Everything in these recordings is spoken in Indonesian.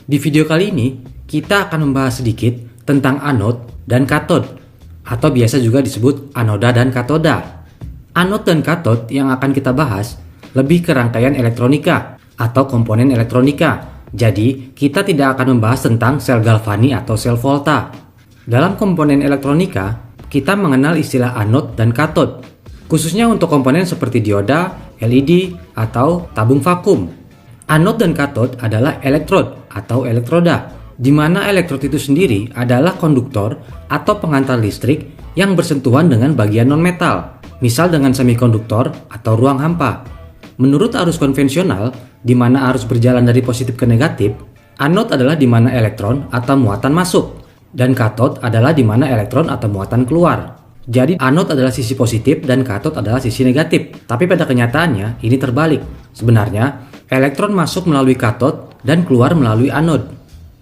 Di video kali ini, kita akan membahas sedikit tentang anode dan katode, atau biasa juga disebut anoda dan katoda. Anode dan katode yang akan kita bahas lebih ke rangkaian elektronika atau komponen elektronika. Jadi, kita tidak akan membahas tentang sel galvani atau sel volta. Dalam komponen elektronika, kita mengenal istilah anode dan katode, khususnya untuk komponen seperti dioda, LED, atau tabung vakum. Anode dan katode adalah elektrod atau elektroda, di mana elektrod itu sendiri adalah konduktor atau pengantar listrik yang bersentuhan dengan bagian non-metal, misal dengan semikonduktor atau ruang hampa. Menurut arus konvensional, di mana arus berjalan dari positif ke negatif, anode adalah di mana elektron atau muatan masuk, dan katode adalah di mana elektron atau muatan keluar. Jadi anode adalah sisi positif dan katode adalah sisi negatif. Tapi pada kenyataannya ini terbalik. Sebenarnya elektron masuk melalui katode dan keluar melalui anode.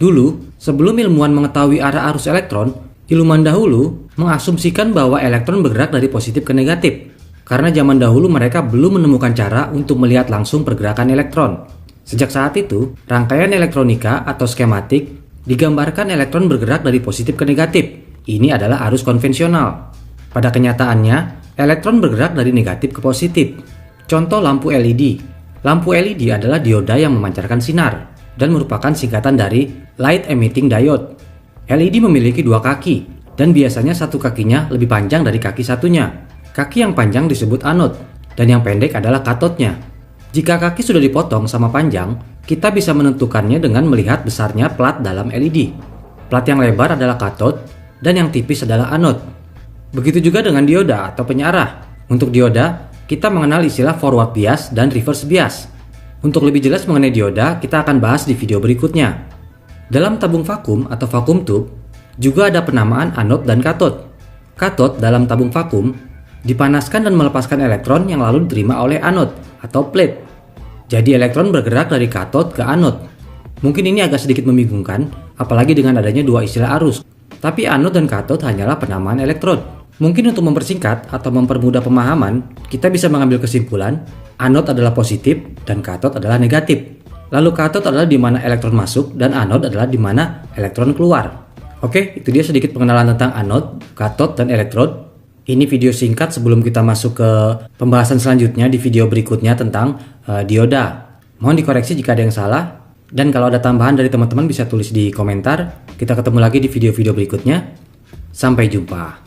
Dulu, sebelum ilmuwan mengetahui arah arus elektron, ilmuwan dahulu mengasumsikan bahwa elektron bergerak dari positif ke negatif. Karena zaman dahulu mereka belum menemukan cara untuk melihat langsung pergerakan elektron. Sejak saat itu, rangkaian elektronika atau skematik digambarkan elektron bergerak dari positif ke negatif. Ini adalah arus konvensional. Pada kenyataannya, elektron bergerak dari negatif ke positif. Contoh lampu LED. Lampu LED adalah dioda yang memancarkan sinar dan merupakan singkatan dari Light Emitting Diode. LED memiliki dua kaki dan biasanya satu kakinya lebih panjang dari kaki satunya. Kaki yang panjang disebut anode dan yang pendek adalah katodnya. Jika kaki sudah dipotong sama panjang, kita bisa menentukannya dengan melihat besarnya plat dalam LED. Plat yang lebar adalah katode dan yang tipis adalah anode. Begitu juga dengan dioda atau penyarah. Untuk dioda, kita mengenal istilah forward bias dan reverse bias. Untuk lebih jelas mengenai dioda, kita akan bahas di video berikutnya. Dalam tabung vakum atau vacuum tube, juga ada penamaan anode dan katode. Katode dalam tabung vakum dipanaskan dan melepaskan elektron yang lalu diterima oleh anode atau plate. Jadi elektron bergerak dari katode ke anode. Mungkin ini agak sedikit membingungkan, apalagi dengan adanya dua istilah arus. Tapi anode dan katode hanyalah penamaan elektrod. Mungkin untuk mempersingkat atau mempermudah pemahaman, kita bisa mengambil kesimpulan anode adalah positif dan katode adalah negatif. Lalu katode adalah di mana elektron masuk dan anode adalah di mana elektron keluar. Oke, itu dia sedikit pengenalan tentang anode, katode, dan elektrod. Ini video singkat sebelum kita masuk ke pembahasan selanjutnya di video berikutnya tentang dioda. Mohon dikoreksi jika ada yang salah. Dan kalau ada tambahan dari teman-teman bisa tulis di komentar. Kita ketemu lagi di video-video berikutnya. Sampai jumpa.